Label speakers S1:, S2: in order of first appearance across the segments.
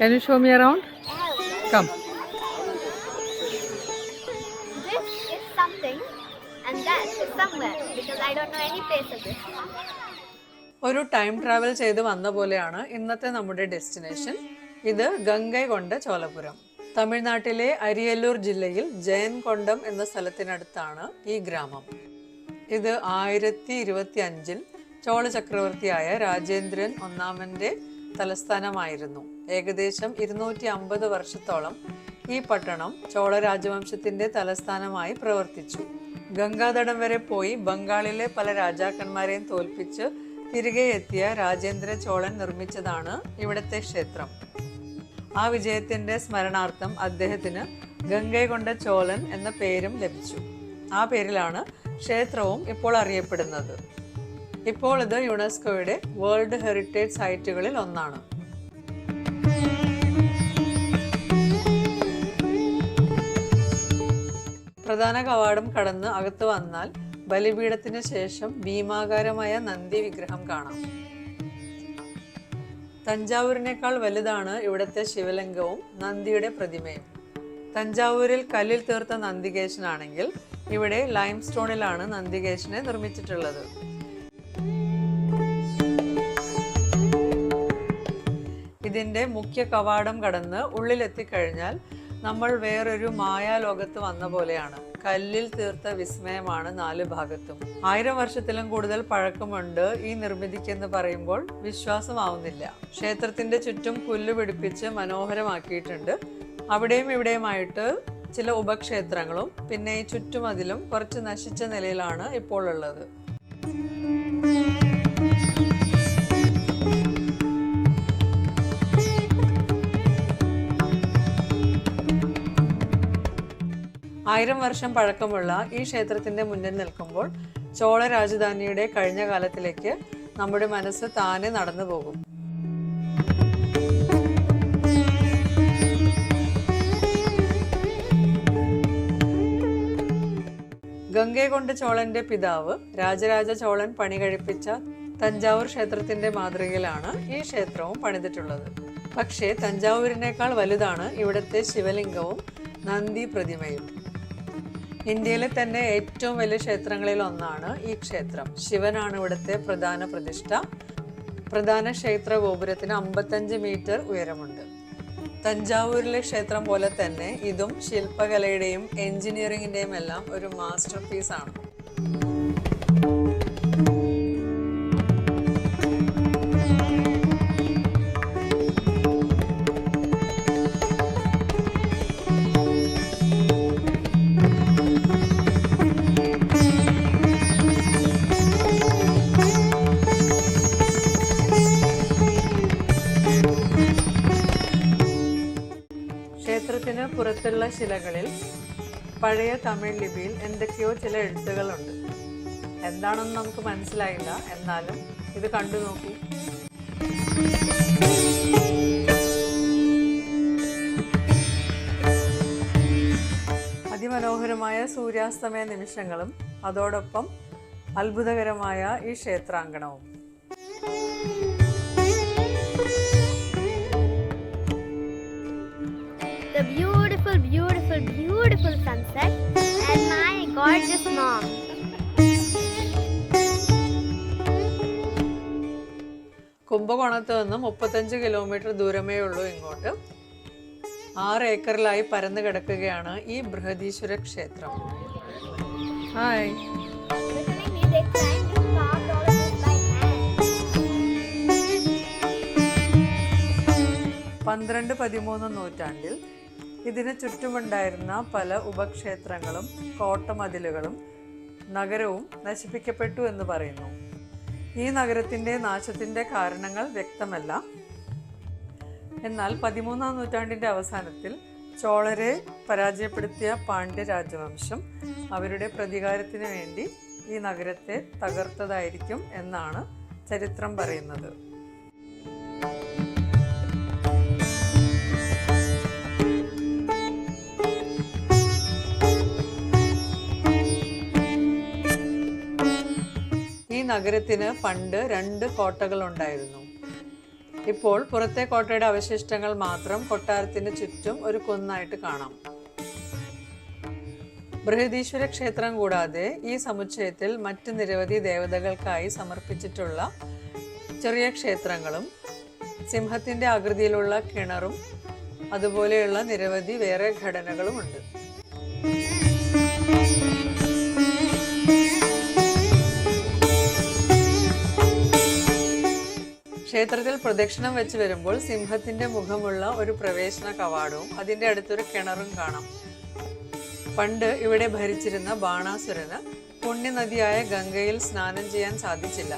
S1: Can you show me around? Come.
S2: This is something and that is somewhere because I don't know any place of this.
S3: ഒരു time travel ചെയ്ത് വന്ന പോലെയാണ് ഇന്നത്തെ നമ്മുടെ destination. ഇത് ഗംഗൈകൊണ്ട ചോലപുരം. തമിഴ്നാട്ടിലെ അരിയല്ലൂർ ജില്ലയിൽ ജയൻകൊണ്ടം എന്ന സ്ഥലത്തിനടുത്താണ് ഈ ഗ്രാമം. ഇത് 1025 ചോള ചക്രവർത്തിയായ രാജേന്ദ്രൻ ഒന്നാമന്റെ തലസ്ഥാനമായിരുന്നു. ഏകദേശം 250 വർഷത്തോളം ഈ പട്ടണം ചോള രാജവംശത്തിന്റെ തലസ്ഥാനമായി പ്രവർത്തിച്ചു. ഗംഗാതടം വരെ പോയി ബംഗാളിലെ പല രാജാക്കന്മാരെയും തോൽപ്പിച്ച് തിരികെ എത്തിയ രാജേന്ദ്ര ചോളൻ നിർമ്മിച്ചതാണ് ഇവിടുത്തെ ക്ഷേത്രം. ആ വിജയത്തിന്റെ സ്മരണാർത്ഥം അദ്ദേഹത്തിന് ഗംഗൈകൊണ്ട ചോലൻ എന്ന പേരും ലഭിച്ചു. ആ പേരിലാണ് ക്ഷേത്രവും ഇപ്പോൾ അറിയപ്പെടുന്നത്. ഇപ്പോൾ ഇത് യുനെസ്കോയുടെ വേൾഡ് ഹെറിറ്റേജ് സൈറ്റുകളിൽ ഒന്നാണ്. പ്രധാന കവാടം കടന്ന് അകത്ത് വന്നാൽ ബലിപീഠത്തിന് ശേഷം ഭീമാകാരമായ നന്ദി വിഗ്രഹം കാണാം. തഞ്ചാവൂരിനേക്കാൾ വലുതാണ് ഇവിടുത്തെ ശിവലിംഗവും നന്ദിയുടെ പ്രതിമയും. തഞ്ചാവൂരിൽ കല്ലിൽ തീർത്ത നന്ദികേശനാണെങ്കിൽ ഇവിടെ ലൈം സ്റ്റോണിലാണ് നന്ദികേശനെ നിർമ്മിച്ചിട്ടുള്ളത്. ഇതിന്റെ മുഖ്യ കവാടം കടന്ന് ഉള്ളിലെത്തിക്കഴിഞ്ഞാൽ നമ്മൾ വേറൊരു മായാലോകത്ത് വന്ന പോലെയാണ്. കല്ലിൽ തീർത്ത വിസ്മയമാണ് 4 ഭാഗത്തും. 1000 വർഷത്തിലും കൂടുതൽ പഴക്കമുണ്ട് ഈ നിർമ്മിതിക്കെന്ന് പറയുമ്പോൾ വിശ്വാസമാവുന്നില്ല. ക്ഷേത്രത്തിന്റെ ചുറ്റും പുല്ല് പിടിപ്പിച്ച് മനോഹരമാക്കിയിട്ടുണ്ട്. അവിടെയും ഇവിടെയുമായിട്ട് ചില ഉപക്ഷേത്രങ്ങളും പിന്നെ ഈ ചുറ്റുമതിലും കുറച്ച് നശിച്ച നിലയിലാണ് ഇപ്പോൾ ഉള്ളത്. ആയിരം വർഷം പഴക്കമുള്ള ഈ ക്ഷേത്രത്തിന്റെ മുന്നിൽ നിൽക്കുമ്പോൾ ചോള രാജധാനിയുടെ കഴിഞ്ഞ കാലത്തിലേക്ക് നമ്മുടെ മനസ്സ് താനെ നടന്നു പോകും. ഗംഗൈകൊണ്ട ചോളന്റെ പിതാവ് രാജരാജ ചോളൻ പണി കഴിപ്പിച്ച തഞ്ചാവൂർ ക്ഷേത്രത്തിന്റെ മാതൃകയിലാണ് ഈ ക്ഷേത്രവും പണിതിട്ടുള്ളത്. പക്ഷേ തഞ്ചാവൂരിനേക്കാൾ വലുതാണ് ഇവിടുത്തെ ശിവലിംഗവും നന്ദി പ്രതിമയും. ഇന്ത്യയിലെ തന്നെ ഏറ്റവും വലിയ ക്ഷേത്രങ്ങളിൽ ഒന്നാണ് ഈ ക്ഷേത്രം. ശിവനാണ് ഇവിടുത്തെ പ്രധാന പ്രതിഷ്ഠ. പ്രധാന ക്ഷേത്ര ഗോപുരത്തിന് 55 മീറ്റർ ഉയരമുണ്ട്. തഞ്ചാവൂരിലെ ക്ഷേത്രം പോലെ തന്നെ ഇതും ശില്പകലയുടെയും എഞ്ചിനീയറിംഗിന്റെയും എല്ലാം ഒരു മാസ്റ്റർ പീസ് ആണ്. ക്ഷേത്രത്തിന് പുറത്തുള്ള ശിലകളിൽ പഴയ തമിഴ് ലിപിയിൽ എന്തൊക്കെയോ ചില എഴുത്തുകളുണ്ട്. എന്താണെന്ന് നമുക്ക് മനസ്സിലായില്ല. എന്നാലും ഇത് കണ്ടു നോക്കൂ. അതിമനോഹരമായ സൂര്യാസ്തമയ നിമിഷങ്ങളും അതോടൊപ്പം അത്ഭുതകരമായ ഈ ക്ഷേത്രാങ്കണവും.
S2: The beautiful, beautiful, beautiful sunset and my gorgeous mom.
S3: കുംഭകോണത്ത് നിന്ന് 35 കിലോമീറ്റർ ദൂരമേ ഉള്ളൂ ഇങ്ങോട്ട്. 6 ഏക്കറിലായി പരന്നു കിടക്കുകയാണ് ഈ ബൃഹദീശ്വര ക്ഷേത്രം. ഹായ്. 12-13 നൂറ്റാണ്ടിൽ ഇതിന് ചുറ്റുമുണ്ടായിരുന്ന പല ഉപക്ഷേത്രങ്ങളും കോട്ടമതിലുകളും നഗരവും നശിപ്പിക്കപ്പെട്ടു എന്ന് പറയുന്നു. ഈ നഗരത്തിന്റെ നാശത്തിന്റെ കാരണങ്ങൾ വ്യക്തമല്ല. എന്നാൽ 13-ാം നൂറ്റാണ്ടിന്റെ അവസാനത്തിൽ ചോളരെ പരാജയപ്പെടുത്തിയ പാണ്ഡ്യ രാജവംശം അവരുടെ പ്രതികാരത്തിന് വേണ്ടി ഈ നഗരത്തെ തകർത്തതായിരിക്കും എന്നാണ് ചരിത്രം പറയുന്നത്. ഈ നഗരത്തിന് പണ്ട് 2 കോട്ടകൾ ഉണ്ടായിരുന്നു. ഇപ്പോൾ പുറത്തെ കോട്ടയുടെ അവശിഷ്ടങ്ങൾ മാത്രം കൊട്ടാരത്തിന് ചുറ്റും ഒരു കുന്നായിട്ട് കാണാം. ബൃഹദീശ്വര ക്ഷേത്രം കൂടാതെ ഈ സമുച്ചയത്തിൽ മറ്റ് നിരവധി ദേവതകൾക്കായി സമർപ്പിച്ചിട്ടുള്ള ചെറിയ ക്ഷേത്രങ്ങളും സിംഹത്തിന്റെ ആകൃതിയിലുള്ള കിണറും അതുപോലെയുള്ള നിരവധി വേറെ ഘടനകളുമുണ്ട്. ക്ഷേത്രത്തിൽ പ്രദക്ഷിണം വെച്ച് വരുമ്പോൾ സിംഹത്തിന്റെ മുഖമുള്ള ഒരു പ്രവേശന കവാടവും അതിന്റെ അടുത്തൊരു കിണറും കാണാം. പണ്ട് ഇവിടെ ഭരിച്ചിരുന്ന ബാണാസുരന് പുണ്യനദിയായ ഗംഗയിൽ സ്നാനം ചെയ്യാൻ സാധിച്ചില്ല.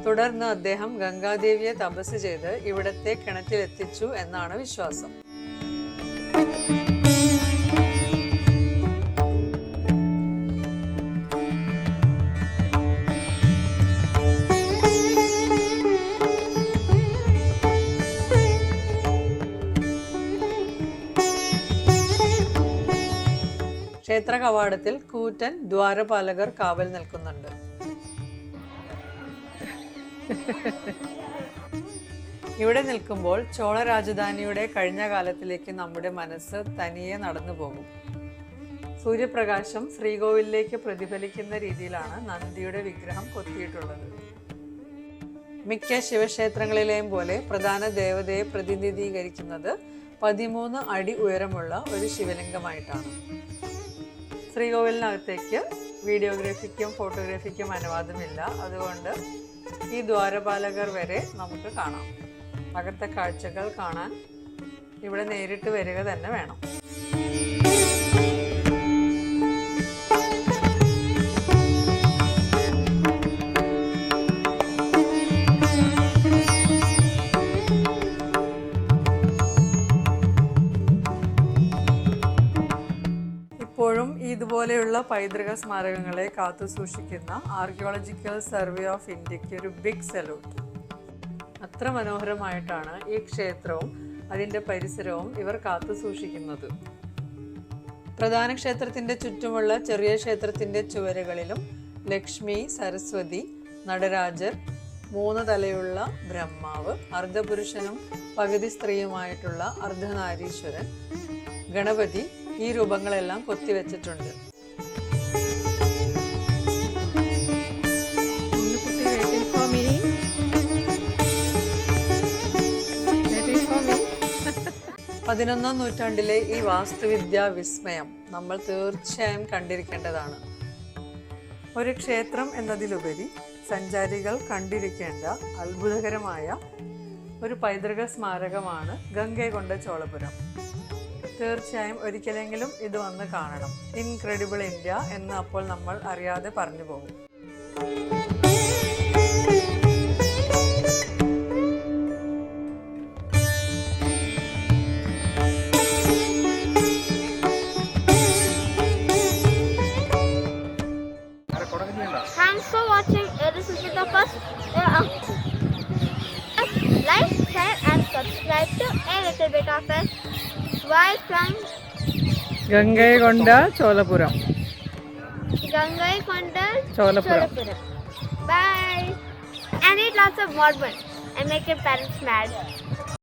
S3: തുടർന്ന് അദ്ദേഹം ഗംഗാദേവിയെ തപസ് ചെയ്ത് ഇവിടത്തെ കിണറ്റിലെത്തിച്ചു എന്നാണ് വിശ്വാസം. ക്ഷേത്ര കവാടത്തിൽ കൂറ്റൻ ദ്വാരപാലകർ കാവൽ നിൽക്കുന്നുണ്ട്. ഇവിടെ നിൽക്കുമ്പോൾ ചോള രാജധാനിയുടെ കഴിഞ്ഞ കാലത്തിലേക്ക് നമ്മുടെ മനസ്സ് തനിയെ നടന്നു പോകും. സൂര്യപ്രകാശം ശ്രീകോവിലേക്ക് പ്രതിഫലിക്കുന്ന രീതിയിലാണ് നന്ദിയുടെ വിഗ്രഹം കൊത്തിയിട്ടുള്ളത്. മിക്ക ശിവക്ഷേത്രങ്ങളിലെയും പോലെ പ്രധാന ദേവതയെ പ്രതിനിധീകരിക്കുന്നത് 13 അടി ഉയരമുള്ള ഒരു ശിവലിംഗമായിട്ടാണ്. ശ്രീകോവിലിനകത്തേക്ക് വീഡിയോഗ്രാഫിക്കും ഫോട്ടോഗ്രാഫിക്കും അനുവാദമില്ല. അതുകൊണ്ട് ഈ ദ്വാരപാലകർ വരെ നമുക്ക് കാണാം. അകത്തെ കാഴ്ചകൾ കാണാൻ ഇവിടെ നേരിട്ട് വരിക തന്നെ വേണം. ഇപ്പോഴും ഇതുപോലെയുള്ള പൈതൃക സ്മാരകങ്ങളെ കാത്തു സൂക്ഷിക്കുന്ന ആർക്കിയോളജിക്കൽ സർവേ ഓഫ് ഇന്ത്യക്ക് ഒരു ബിഗ് സല്യൂട്ട്. അത്ര മനോഹരമായിട്ടാണ് ഈ ക്ഷേത്രവും അതിൻ്റെ പരിസരവും ഇവർ കാത്തു സൂക്ഷിക്കുന്നത്. പ്രധാന ക്ഷേത്രത്തിൻ്റെ ചുറ്റുമുള്ള ചെറിയ ക്ഷേത്രത്തിൻ്റെ ചുവരുകളിലും ലക്ഷ്മി, സരസ്വതി, നടരാജർ, 3 തലയുള്ള ബ്രഹ്മാവ്, അർദ്ധപുരുഷനും പകുതി സ്ത്രീയുമായിട്ടുള്ള അർദ്ധനാരീശ്വരൻ, ഗണപതി, ഈ രൂപങ്ങളെല്ലാം കൊത്തിവെച്ചിട്ടുണ്ട്. പതിനൊന്നാം നൂറ്റാണ്ടിലെ ഈ വാസ്തുവിദ്യാ വിസ്മയം നമ്മൾ തീർച്ചയായും കണ്ടിരിക്കേണ്ടതാണ്. ഒരു ക്ഷേത്രം എന്നതിലുപരി സഞ്ചാരികൾ കണ്ടിരിക്കേണ്ട അത്ഭുതകരമായ ഒരു പൈതൃക സ്മാരകമാണ് ഗംഗൈകൊണ്ട ചോളപുരം. തീർച്ചയായും ഒരിക്കലെങ്കിലും ഇത് വന്ന് കാണണം. ഇൻക്രെഡിബിൾ ഇന്ത്യ എന്ന് അപ്പോൾ നമ്മൾ അറിയാതെ പറഞ്ഞു പോകും.
S2: Thanks for watching. This is the first. Like, share, and subscribe to A Little Bit of Us. Bye from
S1: Gangaikonda Cholapuram.
S2: Gangaikonda
S1: Cholapuram.
S2: Bye. And eat lots of Morbin and make your parents mad.